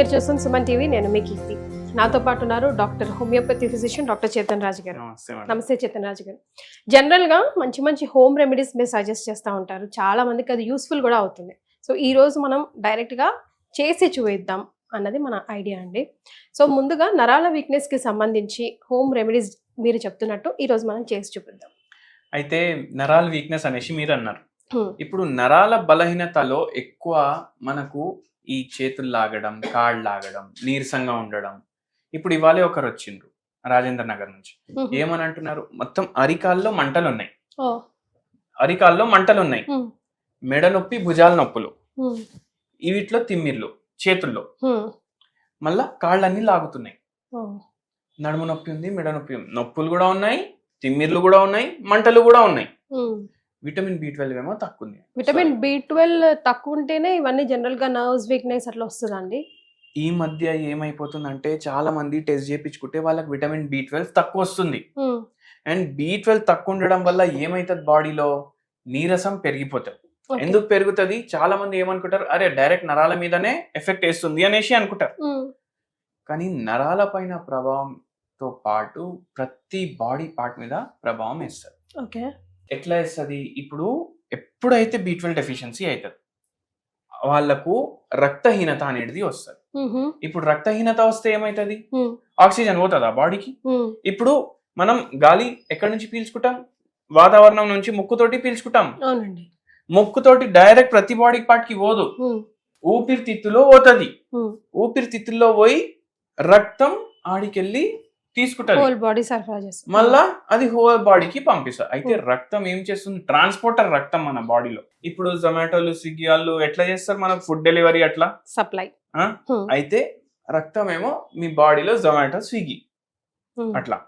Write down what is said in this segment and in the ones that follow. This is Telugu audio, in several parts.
మీరు చూస్తున్న సుమన్ టీవీ. నేను మీ కీర్తి. నాతో పాటు ఉన్నారు doctor homeopathy physician doctor Chetan Raju గారు. నమస్తే చేతన్ రాజు గారు. జనరల్గా మంచి మంచి హోమ్ రెమెడీస్ మీరు సజెస్ట్ చేస్తూ ఉంటారు, చాలా మందికి అది యూస్ఫుల్ కూడా అవుతుంది. సో ఈ రోజు మనం డైరెక్ట్గా చేసి చూపిద్దాం అన్నది మన ఐడియా అండి. సో ముందుగా నరాల వీక్నెస్కి సంబంధించి హోమ్ రెమెడీస్ మీరు చెప్తున్నట్టు ఈరోజు మనం చేసి చూపిద్దాం. అయితే నరాల వీక్నెస్ అనేసి మీరు అన్నారు. ఇప్పుడు నరాల బలహీనతలో ఎక్కువ మనకు ఈ చేతులు లాగడం, కాళ్ళు లాగడం, నీరసంగా ఉండడం. ఇప్పుడు ఇవాళ ఒకరు వచ్చిండ్రు రాజేంద్ర నగర్ నుంచి. ఏమని అంటున్నారు, మొత్తం అరికాల్లో మంటలు ఉన్నాయి, అరికాల్లో మంటలు ఉన్నాయి, మెడ నొప్పి, భుజాల నొప్పులు, వీటిలో తిమ్మిర్లు చేతుల్లో, మళ్ళా కాళ్ళన్నీ లాగుతున్నాయి, నడుము నొప్పి ఉంది, మెడ నొప్పి ఉంది, నొప్పులు కూడా ఉన్నాయి, తిమ్మిర్లు కూడా ఉన్నాయి, మంటలు కూడా ఉన్నాయి. విటమిన్ B12 ఏమో తక్కువ ఉంది. విటమిన్ B12 తక్కువ ఉంటేనే ఇవన్నీ జనరల్ గా నర్వ్స్ వీక్నెస్ అట్లా వస్తుందండి. ఈ మధ్య ఏమైపోతుందంటే చాలా మంది టెస్ట్ చేయించుకుంటే వాళ్ళకి విటమిన్ B12 తక్కువ వస్తుంది. అండ్ B12 తక్కువ ఉండడం వల్ల ఏమైతుంది, బాడీలో నీరసం పెరిగిపోతుంది. ఎందుకు పెరుగుతుంది, చాలా మంది ఏమనుకుంటారు, అరే డైరెక్ట్ నరాల మీదనే ఎఫెక్ట్ వేస్తుంది అనేసి అనుకుంటారు. కానీ నరాల పైన ప్రభావంతో పాటు ప్రతి బాడీ పార్ట్ మీద ప్రభావం వేస్తారు. ఓకే, ఎట్లా వేస్తుంది, ఇప్పుడు ఎప్పుడైతే B12 డెఫిషియన్సీ అవుతుంది వాళ్ళకు రక్తహీనత అనేది వస్తుంది. ఇప్పుడు రక్తహీనత వస్తే ఏమైతుంది, ఆక్సిజన్ పోతుందా బాడీకి. ఇప్పుడు మనం గాలి ఎక్కడి నుంచి పీల్చుకుంటాం, వాతావరణం నుంచి ముక్కుతోటి పీల్చుకుంటాం. ముక్కుతోటి డైరెక్ట్ ప్రతి బాడీ పార్ట్ కి పోదు, ఊపిరితిత్తులో పోతుంది. ఊపిరితిత్తుల్లో పోయి రక్తం ఆడికెళ్ళి తీసుకుంటారు, మళ్ళా అది హోల్ బాడీకి పంపిస్తారు. అయితే రక్తం ఏం చేస్తుంది, ట్రాన్స్పోర్టర్ రక్తం మన బాడీలో. ఇప్పుడు జొమాటోలు, స్విగ్గీ వాళ్ళు ఎట్లా చేస్తారు మనకు ఫుడ్ డెలివరీ, అట్లా సప్లై. అయితే రక్తం ఏమో మీ బాడీలో జొమాటో, స్విగ్గీ అట్లా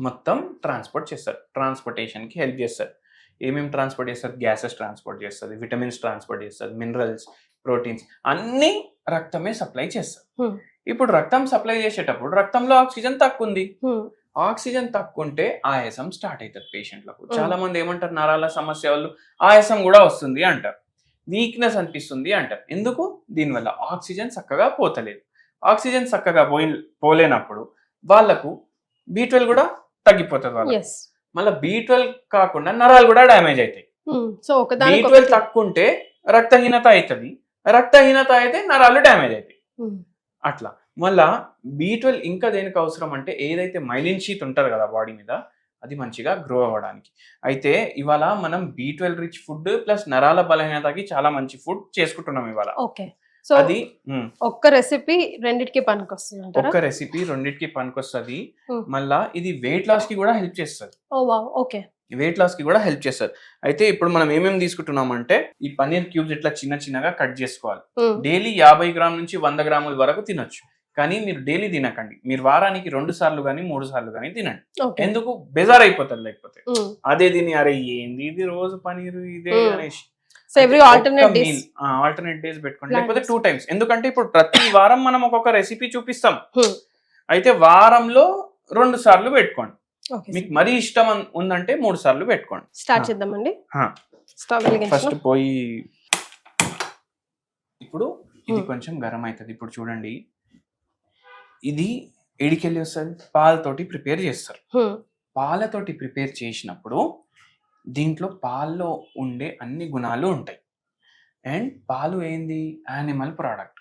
మొత్తం ట్రాన్స్పోర్ట్ చేస్తారు, ట్రాన్స్పోర్టేషన్ కి హెల్ప్ చేస్తారు. ఏమేమి ట్రాన్స్పోర్ట్ చేస్తారు, గ్యాసెస్ ట్రాన్స్పోర్ట్ చేస్తుంది, విటమిన్స్ ట్రాన్స్పోర్ట్ చేస్తుంది, మినరల్స్, ప్రోటీన్స్ అన్ని రక్తమే సప్లై చేస్తారు. ఇప్పుడు రక్తం సప్లై చేసేటప్పుడు రక్తంలో ఆక్సిజన్ తక్కువ ఉంది, ఆక్సిజన్ తక్కువ ఉంటే ఆయాసం స్టార్ట్ అవుతుంది పేషెంట్లకు. చాలా మంది ఏమంటారు, నరాల సమస్య వాళ్ళు ఆయాసం కూడా వస్తుంది అంటారు, వీక్నెస్ అనిపిస్తుంది అంటారు. ఎందుకు, దీనివల్ల ఆక్సిజన్ చక్కగా పోతలేదు. ఆక్సిజన్ చక్కగా పోలేనప్పుడు వాళ్ళకు B12 కూడా తగ్గిపోతుంది వాళ్ళకి. మళ్ళీ B12 కాకుండా నరాలు కూడా డ్యామేజ్ అవుతాయి. B12 తక్కువ ఉంటే రక్తహీనత అవుతుంది, రక్తహీనత అయితే నరాలు డ్యామేజ్ అవుతాయి. అట్లా మళ్ళా B12 ఇంకా దేనికి అవసరం అంటే, ఏదైతే మైలిన్ షీత్ ఉంటుంది కదా బాడీ మీద, అది మంచిగా గ్రో అవ్వడానికి. అయితే ఇవాళ మనం B12 రిచ్ ఫుడ్ ప్లస్ నరాల బలహీనతకి చాలా మంచి ఫుడ్ చేసుకుంటున్నాం ఇవాళ. అది ఒక్క రెసిపీ రెండిటికి పనికొస్తుంది, ఒక్క రెసిపీ రెండిటికి పనికొస్తుంది. మళ్ళా ఇది వెయిట్ లాస్ కి కూడా హెల్ప్ చేస్తుంది. వెయిట్ లాస్ కి కూడా హెల్ప్ చేస్తారు. అయితే ఇప్పుడు మనం ఏమేమి తీసుకుంటున్నాం అంటే, ఈ పన్నీర్ క్యూబ్స్ ఇట్లా చిన్న చిన్నగా కట్ చేసుకోవాలి. డైలీ 50 గ్రాముల నుంచి 100 గ్రాముల వరకు తినొచ్చు. కానీ మీరు డైలీ తినకండి, మీరు వారానికి 2 సార్లు కానీ 3 సార్లు కానీ తినండి. ఎందుకు, బెజార్ అయిపోతుంది లేకపోతే అదే తిని, అరే ఏంది ఇది రోజు పనీరు ఇదే అనేసి. ఆల్టర్నేట్ డేస్ పెట్టుకోండి, లేకపోతే 2 times. ఎందుకంటే ఇప్పుడు ప్రతి వారం మనం ఒక్కొక్క రెసిపీ చూపిస్తాం, అయితే వారంలో 2 సార్లు పెట్టుకోండి. మీకు మరీ ఇష్టం ఉందంటే 3 సార్లు పెట్టుకోండి. స్టార్ట్ చేద్దామండి. ఫస్ట్ పోయి ఇప్పుడు ఇది కొంచెం గరం అవుతుంది. ఇప్పుడు చూడండి, ఇది ఎడికెళ్ళి వస్తుంది, పాలతోటి ప్రిపేర్ చేస్తారు. పాలతోటి ప్రిపేర్ చేసినప్పుడు దీంట్లో పాల్లో ఉండే అన్ని గుణాలు ఉంటాయి. అండ్ పాలు ఏంది, యానిమల్ ప్రోడక్ట్.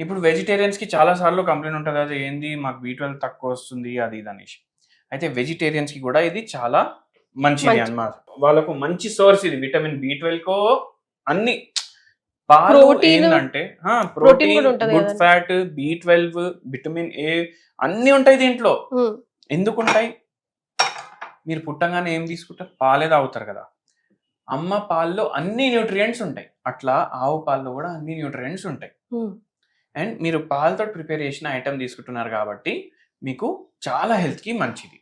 ఇప్పుడు వెజిటేరియన్స్ కి చాలా సార్లు కంప్లైంట్ ఉంటుంది, అది ఏంది మాకు B12 తక్కువ వస్తుంది అది ఇది అనేసి. అయితే వెజిటేరియన్స్ కి కూడా ఇది చాలా మంచిది అన్నమాట, వాళ్ళకు మంచి సోర్స్ ఇది. విటమిన్ B12 కో అన్ని పాలు ఏంటంటే protein, good fat, B12, vitamin A అన్ని ఉంటాయి దీంట్లో. ఎందుకు ఉంటాయి, మీరు పుట్టంగానే ఏం తీసుకుంటారు, పాలే తాగుతారు కదా. అమ్మ పాల్లో అన్ని న్యూట్రియంట్స్ ఉంటాయి, అట్లా ఆవు పాల్లో కూడా అన్ని న్యూట్రియంట్స్ ఉంటాయి. అండ్ మీరు పాలతో ప్రిపేర్ చేసిన ఐటమ్ తీసుకుంటున్నారు కాబట్టి మీకు చాలా హెల్త్ కి మంచిది.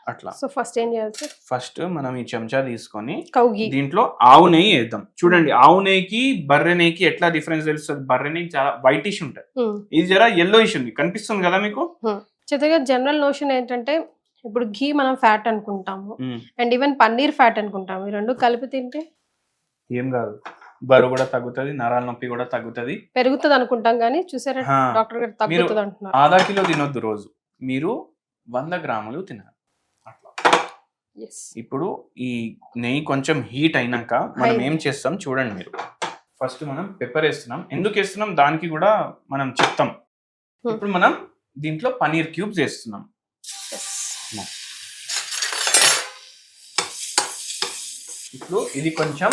అట్లా సో ఫస్ట్ ఏం చేయాలి, ఫస్ట్ మనం ఈ చెంచా తీసుకొని దీంట్లో ఆవు నెయ్యి వేద్దాం. చూడండి, ఆవు నెయ్యికి బర్రె నెయ్యికి ఎట్లా డిఫరెన్స్ తెలుస్తుంది. బర్రె నెయ్యి చాలా వైటిష్ ఉంటుంది, ఇది జరా yellowish ఉంది, కనిపిస్తుంది కదా మీకు. చిత్తగా జనరల్ నోషన్ ఏంటంటే, ఇప్పుడు ఘీ మనం ఫ్యాట్ అనుకుంటాము, అండ్ ఈవెన్ పన్నీర్ ఫ్యాట్ అనుకుంటాము. ఈ రెండు కలిపి తింటే ఏం కాదు, బరువు కూడా తగ్గుతుంది, నరాల నొప్పి కూడా తగ్గుతుంది. పెరుగుతుంది అనుకుంటాం కానీ చూసారా ఆ, డాక్టర్ గారు మీరు తగ్గుతుంది అంటున్నారు. ½ కిలో తినొద్దు రోజు, మీరు 100 గ్రాములు తినాలి అట్లా. Yes. ఇప్పుడు ఈ నెయ్యి కొంచెం హీట్ అయినాక మనం ఏం చేస్తాం చూడండి మీరు. ఫస్ట్ మనం పెప్పర్ వేస్తున్నాం. ఎందుకు వేస్తున్నాం దానికి కూడా మనం చెప్తాం. ఇప్పుడు మనం దీంట్లో పనీర్ క్యూబ్స్ వేస్తున్నాం. ఇప్పుడు ఇది కొంచెం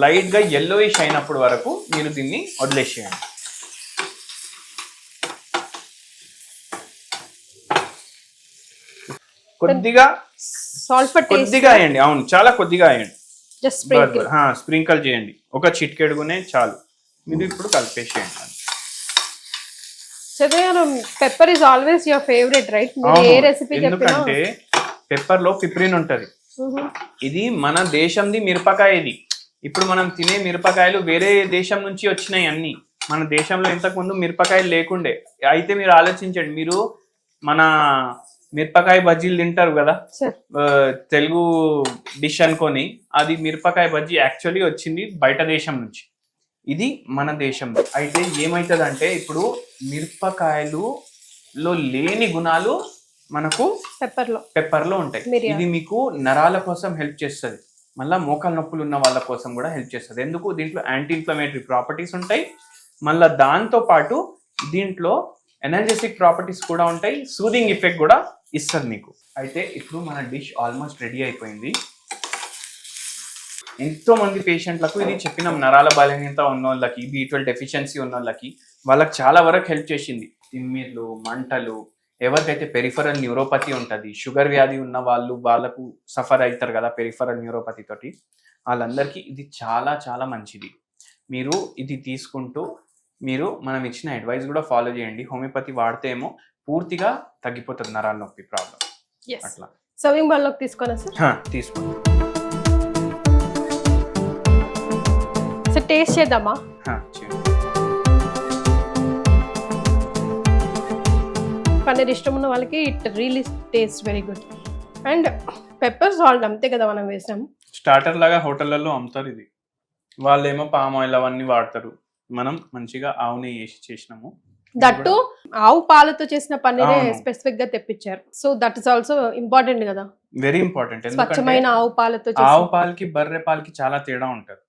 లైట్ గా yellowish అయినప్పుడు వరకు మీరు దీన్ని వదిలేసేయండి. కొద్దిగా సాల్ట్ ఫర్ టేస్ట్ కొద్దిగా వేయండి. అవును, చాలా కొద్దిగా వేయండి. Just sprinkle. స్ప్రింకల్ చేయండి, ఒక చిటికెడుగునే చాలు. మీరు ఇప్పుడు కలిపేసేయండి. చదివాను pepper is always your favourite right? మీరు ఏ రెసిపీ చెప్పినా ఎందుకంటే పెప్పర్ లో పిప్రిన్ ఉంటది. ఇది మన దేశంది మిరపకాయ. ఇది ఇప్పుడు మనం తినే మిరపకాయలు వేరే దేశం నుంచి వచ్చినాయి అన్ని. మన దేశంలో ఇంతకు ముందు మిరపకాయలు లేకుండే. అయితే మీరు ఆలోచించండి, మీరు మన మిరపకాయ బజ్జీలు తింటారు కదా తెలుగు డిష్ అనుకొని, అది మిరపకాయ బజ్జీ యాక్చువల్లీ వచ్చింది బయట దేశం నుంచి, ఇది మన దేశంలో. అయితే ఏమవుతుందంటే ఇప్పుడు మిరపకాయలు లో లేని గుణాలు మనకు పెప్పర్ లో ఉంటాయి. ఇది మీకు నరాల కోసం హెల్ప్ చేస్తుంది, మళ్ళీ మోకాలు నొప్పులు ఉన్న వాళ్ళ కోసం కూడా హెల్ప్ చేస్తుంది. ఎందుకు? దీంట్లో యాంటీ ఇన్ఫ్లమేటరీ ప్రాపర్టీస్ ఉంటాయి, మళ్ళీ దాంతో పాటు దీంట్లో ఎనర్జెటిక్ ప్రాపర్టీస్ కూడా ఉంటాయి, సూదింగ్ ఎఫెక్ట్ కూడా ఇస్తుంది మీకు. అయితే ఇప్పుడు మన డిష్ ఆల్మోస్ట్ రెడీ అయిపోయింది. ఎంతో మంది పేషెంట్లకు ఇది చెప్పినాం, నరాల బలహీనత ఉన్న వాళ్ళకి, B12 డెఫిషియన్సీ ఉన్న వాళ్ళకి, వాళ్ళకి చాలా వరకు హెల్ప్ చేసింది. తిమ్మిర్లు, మంటలు, ఎవరికైతే పెరిఫరల్ న్యూరోపతి ఉంటుంది, షుగర్ వ్యాధి ఉన్న వాళ్ళకు సఫర్ అవుతారు కదా పెరిఫరల్ న్యూరోపతి తోటి, వాళ్ళందరికీ ఇది చాలా చాలా మంచిది. మీరు ఇది తీసుకుంటూ మీరు మనం ఇచ్చిన అడ్వైస్ కూడా ఫాలో చేయండి. హోమియోపతి వాడితే ఏమో పూర్తిగా తగ్గిపోతుంది నరాల నొప్పి ప్రాబ్లం. అట్లా సర్వింగ్ బౌల్ లోకి తీసుకోనా సార్? తీసుకోండి. సార్ టేస్ట్ చేద్దామా? పన్నీర్ ఇష్టం ఉన్న వాళ్ళకి it really taste very good. And pepper salt అంతే కదా మనం వేసాం. స్టార్టర్ లాగా హోటళ్లలో అమ్ముతారు ఇది. వాళ్ళేమో పామ్ ఆయిల్ అవన్నీ వాడతారు, మనం మంచిగా ఆవు నెయ్యి వేసి చేసినాము. దట్టు ఆవు పాలతో చేసిన పన్నీరే స్పెసిఫిక్ గా తెప్పించారు. So that is also important కదా, వెరీ ఇంపార్టెంట్. స్వచ్ఛమైన ఆవు పాలతో. ఆవు పాలకి బర్రె పాలకి చాలా తేడా ఉంటది.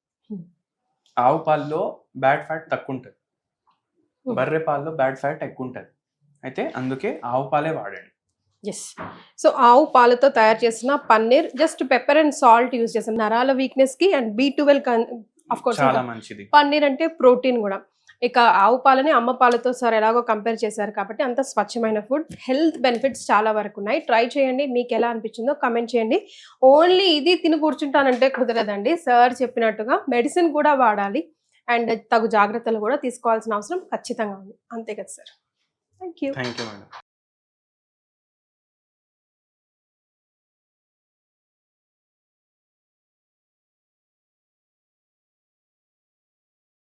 ఆవు పాలలో బ్యాడ్ ఫ్యాట్ తక్కువ ఉంటది, బర్రె పాలలో బ్యాడ్ ఫ్యాట్ ఎక్కువ ఉంటది. అయితే అందుకే ఆవు పాలే వాడండి. ఎస్. సో ఆవు పాలతో తయారు చేసిన paneer, just pepper and salt use చేసాం. నరాల వీక్నెస్ కి అండ్ B12 ఆఫ్ కోర్స్ చాలా మంచిది. పన్నీర్ అంటే ప్రోటీన్ కూడా. ఇక ఆవు పాలని అమ్మ పాలతో సార్ ఎలాగో కంపేర్ చేశారు కాబట్టి అంత స్వచ్ఛమైన ఫుడ్. హెల్త్ బెనిఫిట్స్ చాలా వరకు ఉన్నాయి. ట్రై చేయండి, మీకు ఎలా అనిపించిందో కమెంట్ చేయండి. ఓన్లీ ఇది తిని కూర్చుంటానంటే కుదరదండి. సార్ చెప్పినట్టుగా మెడిసిన్ కూడా వాడాలి అండ్ తగు జాగ్రత్తలు కూడా తీసుకోవాల్సిన అవసరం ఖచ్చితంగా ఉంది. అంతే కదా sir? Thank you. Thank you madam.